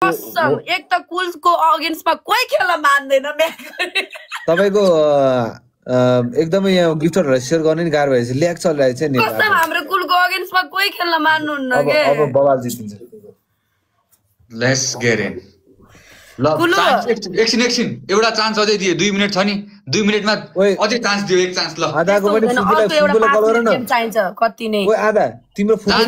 कसम एक त कुलको अगेन्स्टमा कोही खेल्न मान्दैन तपाईको एकदमै यहाँ गिफ्टरहरुलाई शेयर गर्ने नि गाह्रो भएछ ल्याक चलिरहेछ नि कसम हाम्रो कुलको अगेन्स्टमा कोही खेल्न मान्नुहुन्न के अब बवाल जितिन्छ लेट्स गेट इन ल एकछिन एउटा चान्स अझै दिए 2 मिनेट छ नि 2 मिनेटमा अझै चान्स दियो एक चान्स ल आधाको पनि फुटबल कल गर न चाहिन्छ कति नै ओइ आधा तिम्रो फुटबल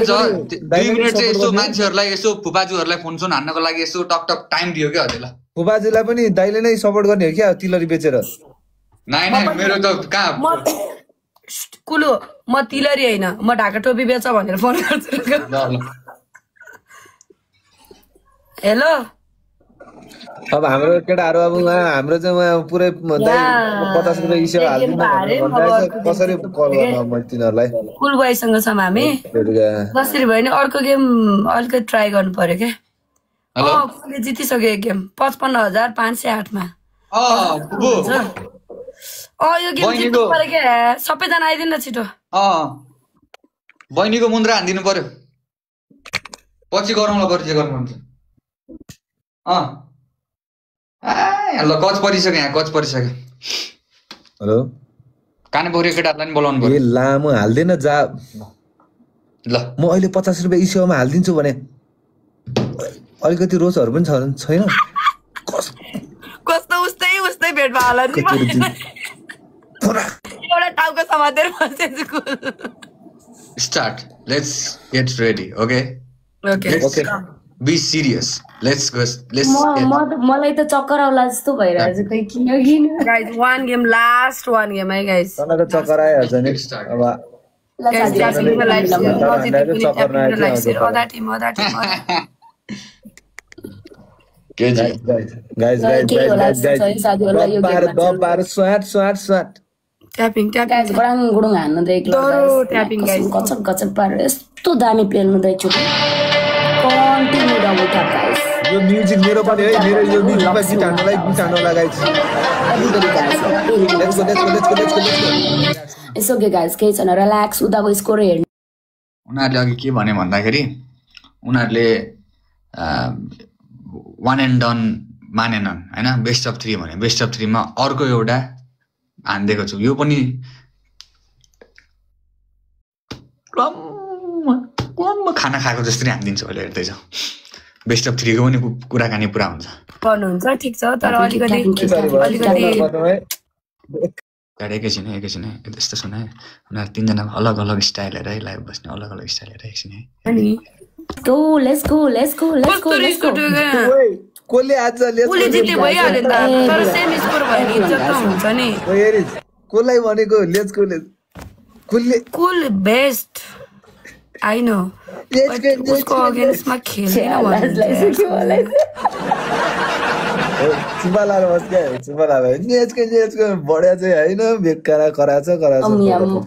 2 मिनेट चाहिँ यसो मान्छेहरुलाई यसो फुपाजुहरुलाई फोन हान्नको लागि यसो टक टक टाइम दियो के हजुरलाई फुपाजुलाई पनि दाइले नै सपोर्ट गर्ने हो क्या तिलरी बेचेर नाइ मेरो त कहाँ कुलु म तिलरी हैन म ढाका टोपी बेच भनेर फोन गर्छु हेलो अब हाम्रो केटाहरु अब हाम्रो चाहिँ पुरै 50 रुपैयाँ इस्यो हाल्दिनु कसरी कल गर्न म तिनीहरुलाई कुल भाइसँग छम हामी कसरी भयो नि अर्को गेम अलिकति ट्राई गर्नु पर्यो के कुलले जितिसक्यो एक गेम 55508 मा यो गेम जित्नु पर्यो के सबैजना आइदिनु न छिटो बहिनीको मुन्द्रा हान्दिनु पर्यो पछि गरौँला पर्छ जे गर्नुहुन्छ ल कच परिसक्यो यहाँ कच परिसक्यो हेलो काने बोरे केटाहरुलाई नि बोलाउनु पर्यो ए लामो हाल्दैन जा ल म अहिले 50 रुपैयाँ इस्योमा हाल्दिन्छु भने अलिकति रोजहरु पनि छैन कस्तो उस्तै भेटमा होला नि एउटा टाउको समातेर बसेछु start let's get ready okay be serious let's मलाई त चक्कर आउला जस्तो भइरहेछ खै किन guys one game last one game hey guys तँलाई चक्कर आइहाल्छ नि अब गाइस ट्यापिङ गुडुङ गुडुङ हान्न देख्लो ट्यापिङ गाइस गचक गचक पारेर यस्तो दामी प्लेन हुँदैछु कन्टिन्यू डबल ट्याप गाइस यो म्युजिक मेरो पनि है मेरो यो म्युजिकमा गीत हान्नलाई guys let's go it's okay guys केही छैन रिल्याक्स उदाको स्कोर हेर्नु उनीहरुले अघि के भने भन्दाखेरि उनीहरुले वन एन्ड डन मानेनन् हैन बेस्ट अफ 3 भने बेस्ट अफ 3 मा अर्को एउटा हान्दिएको छु यो पनि कम खाना खाएको जस्तै हान्दिन्छु अहिले हेर्दै छ बेस्ट अफ 3 को पनि कुराकानी पुरा हुन्छ भन्नुहुन्छ ठीक छ तर अलिकति एकैछिन यस्तो सुन है उनीहरू 3 जना अलग अलग स्टाइल हेर है लाइभ बस्ने अलग अलग स्टाइल हेर एकछिन है लेट्स गो कोले आज कोले जिते भइहाल्यो नि त तर सेम स्कोर भयो नि इज्जत त हुन्छ नि कोलाई भनेको let's go cool best I know उसको अगेन्स्टमा खेल्दैन चुपालार बढ्या चाहिँ हैन बेकारा कराछ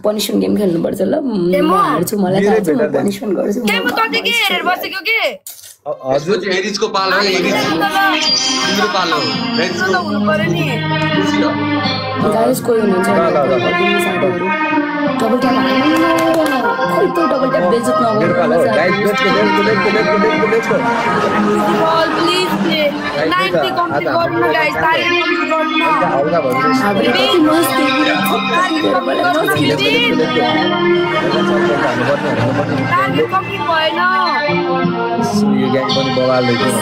पनिशमेन्ट गेम खेल्नु पर्छ ल म हार्छु मलाई थाहा छ म पनिशमेन्ट गर्छु के म कति के हेरेर बसेको के हजुर एरिजको पालो हो एरिज तिम्रो पालो हो लेट्स गो हुनु पर्यो नि गाइस कोही हुनुहुन्छ डबल ट्याप खोइ त डबल ट्याप बेजत नगर्नु guys let's go please 90 complete गर्नु गाइस टार्गेट कम्प्लिट भएन यो ग्याङ पनि बवाल दैछ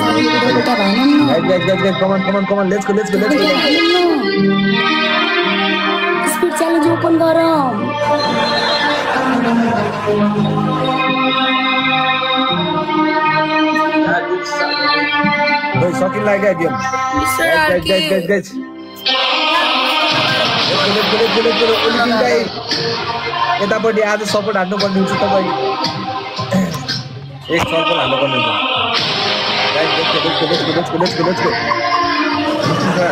guys come on let's go speed challenge open गरौँ सकिन लाग्यो गेम गाइस यतापट्टि आज सपोर्ट हान्नु पर्ने हुन्छ तपाईँ एक सर्कल हाल्नु पर्ने हुन्छ लेट्स गो गाइस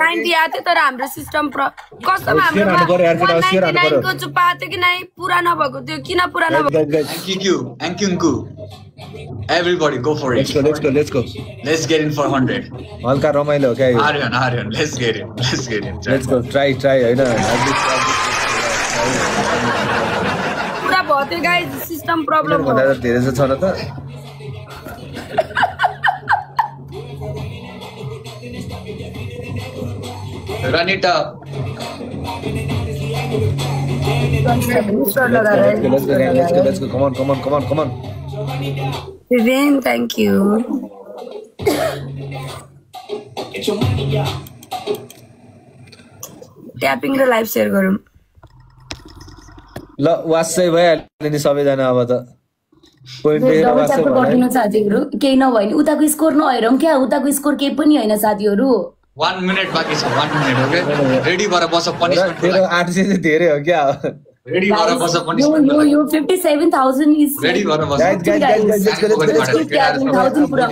90 आथे तर हाम्रो सिस्टम कसम हाम्रो चुप्पा आथे कि नै पुरा नभएको त्यो किन पुरा नभएको एंक्यू everybody go for it let's go let's get in for 100 हल्का रमाइलो हो क्या Aryan let's get in let's go try हैन पुरा भयो त त्यो गाइस सिस्टम प्रब्लम हो भनेर धेरै छ न त रनिटा let's go come on Vivian, thank you. Tapping र लाइभ शेयर गरौँ ल वासै भइहाल्यो नि सबैजना अब त पोइन्ट लिएर वासै गरिदिनु साथीहरू केही नभए नि उताको स्कोर नहेरौँ क्या उताको स्कोर केही पनि होइन साथीहरू 1 मिनेट बाँकी छ 1 मिनेट ओके रेडी भएर बस पनिशमेन्ट तेरो 800 चाहिँ धेरै हो क्या रेडी भएर बस पनिशमेन्ट यो 57000 इज रेडी भएर बस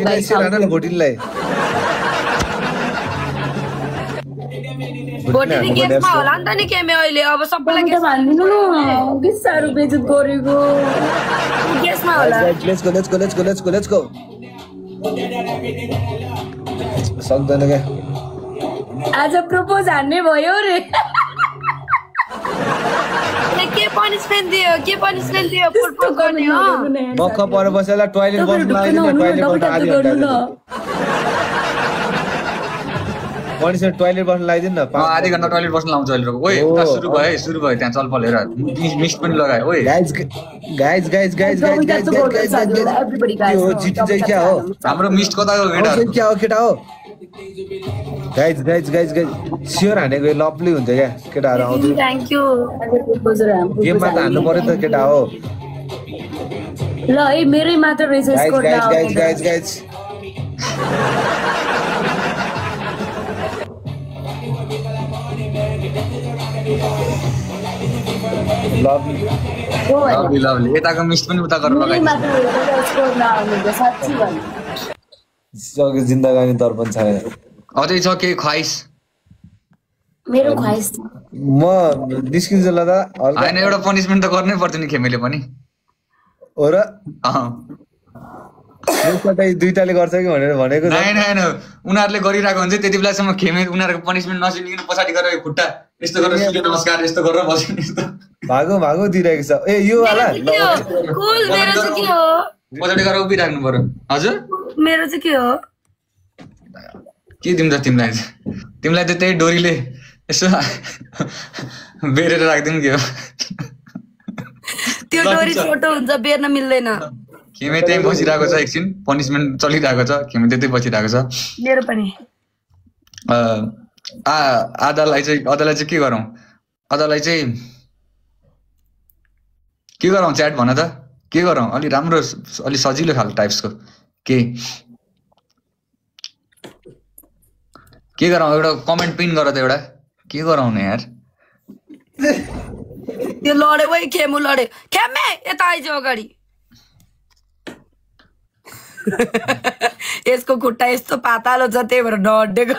गाइस भोटिनलाई भोटिनी गेममा होला नि त नि केमे अहिले अब सबैलाई गेम भन्दिनु न के साह्रो बेइज्जत गरेको गेममा होला let's go सक्दैन क्या आज प्रपोज हान्ने भयो रे के पनिशमेन्ट दियो फुटबल गर्ने हो मक्ख पर बसेला टोयलेट बस्न लाग्यो टोयलेट आदि घण्टा पनिशमेन्ट टोयलेट बस्न लगाइदिनु न आधी घण्टा टोयलेट बस्न लाउँछ अहिले ओए उता सुरु भयो त्यहाँ चलपल हेर मिस्ट पनि लगायो ओए गाइस यो जिटी चाहिँ क्या हो हाम्रो मिस्ट कताको केटा क्या हो केटा हो गाइस स्योर हानेको लभली हुन्छ क्या केटाहरू आउँछ थ्यांक यू गेममा त हान्नु पर्यो त केटा हो ल है मेरै मात्र रहेछ स्कोर गाइस लभली यताको मिस्ट पनि उता गरेर लगाइदिन्छ जिन्दगानी दर्पण छैन अझै छ के ख्वाइस मेरो ख्वाइस म निस्किन्छु ल त हैन एउटा पनिशमेन्ट त गर्नै पर्छ नि खेमेले पनि हो र दुईटाले गर्छ कि भनेर भनेको हैन उनीहरूले गरिरहेको हुन्छ त्यति बेलासम्म खेमे उनीहरूको पनिशमेन्ट नसुनिकन पछाडि गएर खुट्टा यस्तो गरेर सूर्य नमस्कार यस्तो गरेर बस्ने यस्तो भागो दिइरहेको छ ए यो वाला कुल मेरो चाहिँ के हो पछाडि गएर उभिराख्नु पर्यो हजुर मेरो चाहिँ के हो के दिन्छ तिमीलाई त त्यही डोरीले यसो बेरेर राख्दिनु के हो त्यो डोरी छोटो हुन्छ बेर्न मिल्दैन खेमे त्यही बसिरहेको छ एकछिन पनिशमेन्ट चलिरहेको छ खेमे त्यतै बसिरहेको छ मेरो पनि आधालाई चाहिँ के गरौँ आधालाई चाहिँ के गरौँ च्याट भन त के गरौँ अलि राम्रो अलि सजिलो खालको टाइप्सको के गरौँ एउटा कमेन्ट पिन गर त एउटा के गरौँ न यार त्यो लडे वै खेमु लडे खेमे यता आइज अगाडि यसको खुट्टा यस्तो पातालो छ त्यही भएर डडेको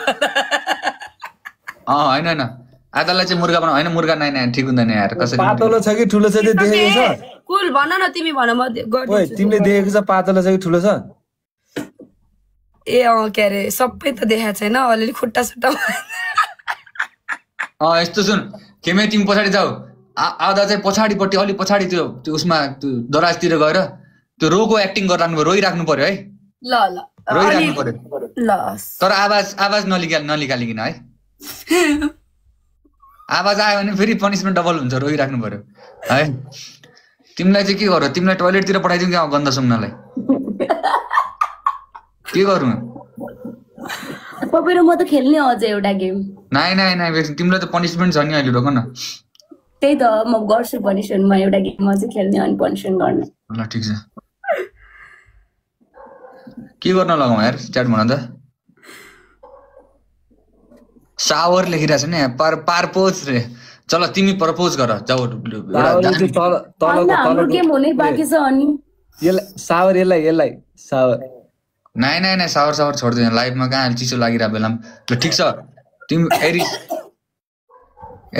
हैन आधालाई चाहिँ मुर्गा बनाऊ हैन मुर्गा नाइ ठिक हुँदैन यार कसरी पातलो छ कि ठुलो छ त्यो देखेको छ कुल भन न तिमी भन म ओए तिमीले देखेको छ पातलो छ कि ठुलो छ ए के अरे सबै त देखाएको छैन अलिअलि खुट्टा सुट्टा यस्तो सुन खेमे तिमी पछाडि जाऊ आधा चाहिँ पछाडिपट्टि अलि पछाडि त्यो उसमा त्यो दराजतिर गएर त्यो रोको एक्टिङ गरिराख्नु रोइराख्नु पर्यो है ल रोइराख्नु पर्यो ल तर आवाज ननिकालिकन है आवाज आयो भने फेरि पनिशमेन्ट डबल हुन्छ रोइराख्नु पर्यो है तिमीलाई चाहिँ के गर तिमीलाई टोयलेटतिर पठाइदिउँ क्या गन्दा सुम्नलाई के गर्नु तपाईँ म त खेल्ने अझ एउटा गेम नाइ तिमीलाई त पनिशमेन्ट छ नि अहिले रोक न त्यही त म गर्छु पनिशमेन्टमा एउटा गेम अझै खेल्ने अनि पनिशमेन्ट गर्ने ल ठिक छ के गर्न लगाउँ यार च्याट भन त सावर लेखिरहेछ नि पारपोज रे चल तिमी प्रपोज गर जाऊ गेम हुनै बाँकी छ अनि सावर यसलाई सावर नाइ सावर छोड्दैन लाइभमा कहाँ चिसो लागिरहेको बेलामा ल ठिक छ तिमी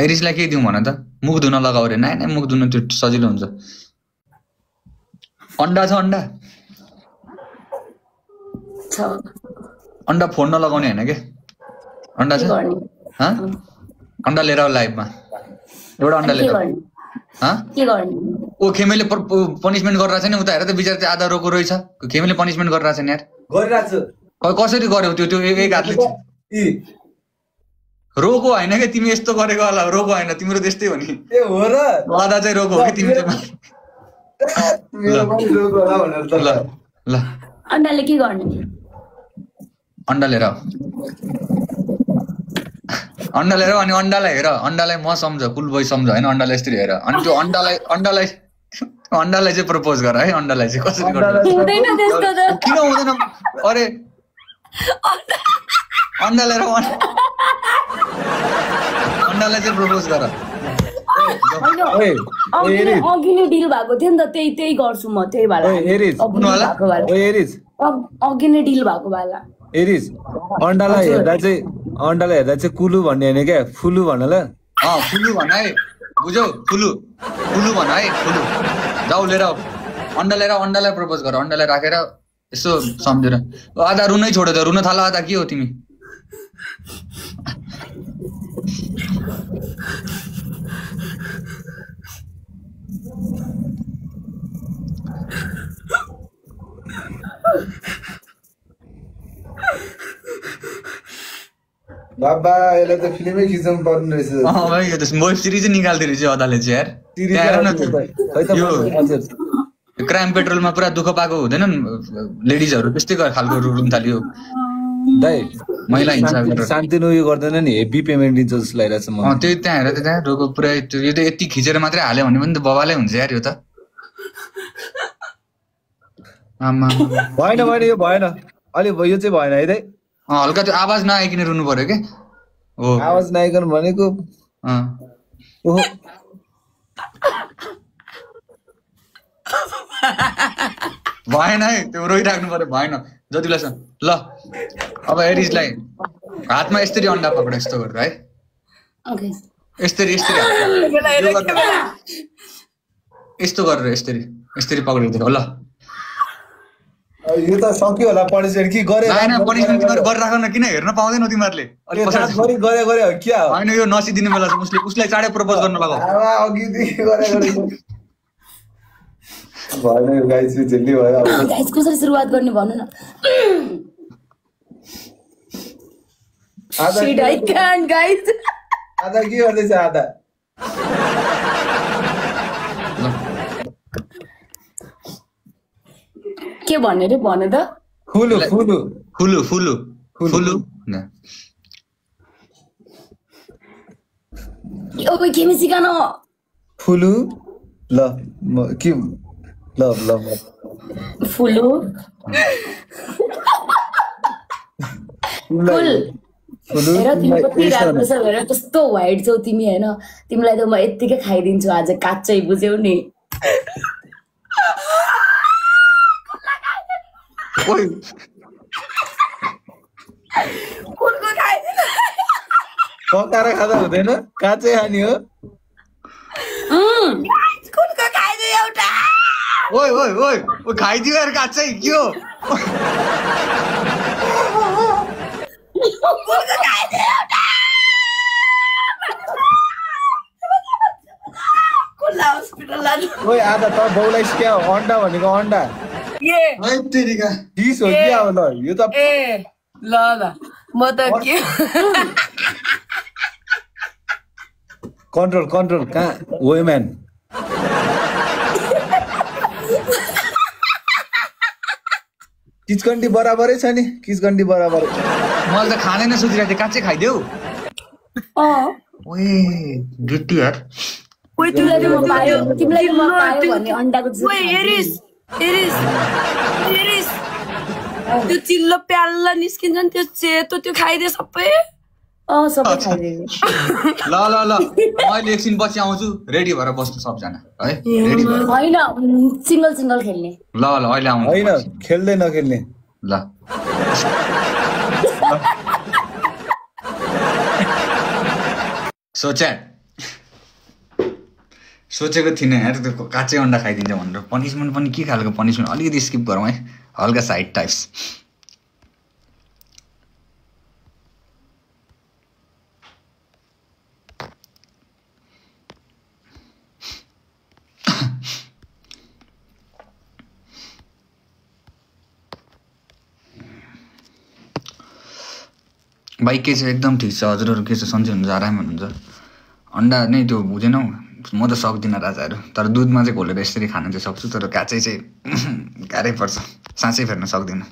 एरिसलाई के दिउँ भन त मुख धुन लगाऊ रे नाइ मुख धुन त्यो सजिलो हुन्छ अन्डा छ अन्डा फोड्न लगाउने होइन के अन्डा छ अन्डा लिएर आऊ लाइभमा एउटा अन्डा लिएर ओ खेमेले पनिसमेन्ट गरिरहेछ नि उता हेर त बिचार चाहिँ आधा रोको रहेछ खेमेले पनिसमेन्ट गरिरहेछ नि यार गरिरहेछु कसरी गर्यौ त्यो एक हातले रोको होइन क्या तिमी यस्तो गरेको होला रोको होइन तिम्रो त्यस्तै हो नि ए हो र आधा चाहिँ रोको हो कि तिमी चाहिँ ल ल अन्डाले के गर्ने अन्डा लिएर अनि अन्डालाई हेर अन्डालाई म सम्झ कुल बोय सम्झ होइन अन्डालाई यस्तरी हेर अनि त्यो अन्डालाई चाहिँ प्रपोज गर है अन्डालाई चाहिँ कसरी गर्नु किन हुँदैन अरे अन्डालाई चाहिँ प्रपोज गर अघि नै डिल भएको थियो नि त त्यही गर्छु म त्यही भएर अघि नै डिल भएको बेला एरिस अन्डालाई हेर्दा चाहिँ कुलु भन्ने होइन क्या फुलु भन ल फुलु भन है बुझ्यौ फुलु भन है फुलु जाऊ लिएर अन्डालाई प्रपोज गर अन्डालाई राखेर यसो सम्झेर आधा रुनै छोड्यो त रुन थाल आधा के हो तिमी बाबा यसले त फिल्मै खिच्नु पर्ने रहेछ भाइ यो त वेब सिरिज निकाल्दै रहेछ अदाले चाहिँ यार हेर न यो क्राइम पेट्रोलमा पुरा दुःख पाएको हुँदैनन् लेडिजहरू त्यस्तै खालको रुन थाल्यो दाइ महिला हिंसा शान्तिनु उयो गर्दैन नि हेभी पेमेन्ट दिन्छ जस्तो लागिरहेछ म त्यही त्यहाँ हेर त्यहाँ रोको पुरा यो त यति खिचेर मात्रै हाल्यो भने पनि त बबालै हुन्छ यार यो त भएन यो भएन अलि यो चाहिँ भएन है दाइ हल्का त्यो आवाज नआइकन रुनु पर्यो के हो आवाज नआइकन भनेको भएन है त्यो रोइराख्नु पर्यो भएन जति बेला ल अब एरिसलाई हातमा यसरी अन्डा पक्र यस्तो गरेर है यसरी यस्तो गरेर यसरी पक्रेको थियो ल यो त सक्यो होला पनिसमेन्ट कि गरे हैन पनिसमेन्ट गरिराख न किन हेर्न पाउँदैन तिमीहरुले अलि पछाडी गरे हो क्या हैन यो नसिदिने बेला उसलाई चाँडै प्रपोज गर्न लगाऊ अघि देखि गरे भएन यो गाइस जल्दी भयो गाइस कसरी सुरुवात गर्ने भन्नु न Shit, I can't, guys. आधा के गर्दैछ आधा के भन्ने रे भन त फुलु ओ भाइ के सिकान फुलु ल म के ल फुलु फुल हेर तिमी कति राम्रो छ हेर कस्तो व्हाइट छौ तिमी हैन तिमीलाई त म यतिकै खाइदिन्छु आज काच्चै बुझ्यौ नि ओइ कुलको खाइदिन पकाएर खाँदा हुँदैन काँचै खाने हो कुलको खाइदियो एउटा ओइ खाइदियो यार काच्चै के हो कुलको खाइदियो एउटा कुलला हस्पिटल लानु ओइ आधा त बौलाई क्या अन्डा भनेको अन्डा ए तेरिका डिस हो कि अब ल यो त ए ल म त के कन्ट्रोल कहाँ वुमेन किचकन्डी बराबरै छ नि किचकन्डी बराबर मैले त खानै नसोचिरहेको थिएँ काँचै खाइदेऊ ओए गिट्टी यार ओइ तिमीलाई म पायो भन्ने अन्डाको ओइ एरिस त्यो चिल्लो प्याल्ला निस्किन्छ नि त्यो सेतो त्यो खाइदिए सबै सबै खाइदिए ल मैले एकछिन पछि आउँछु रेडी भएर बस्नु सबजना है रेडी भएर हैन सिंगल खेल्ने ल अहिले आउँछु हैन खेल्दै नखेल्ने ल सोचेको थिइनँ यार त्यो काँचै अन्डा खाइदिन्छ भनेर पनिसमेन्ट पनि के खालको पनिसमेन्ट अलिकति स्किप गरौँ है हल्का साइड टाइप्स भाइ के छ एकदम ठिक छ हजुरहरू के छ सन्चै हुनुहुन्छ आराम हुनुहुन्छ अन्डा नै त्यो बुझेनौ म त सक्दिनँ राजाहरू तर दुधमा चाहिँ घोलेर यसरी खान चाहिँ सक्छु तर काँचै चाहिँ गाह्रै पर्छ साँच्चै फेर्न सक्दिनँ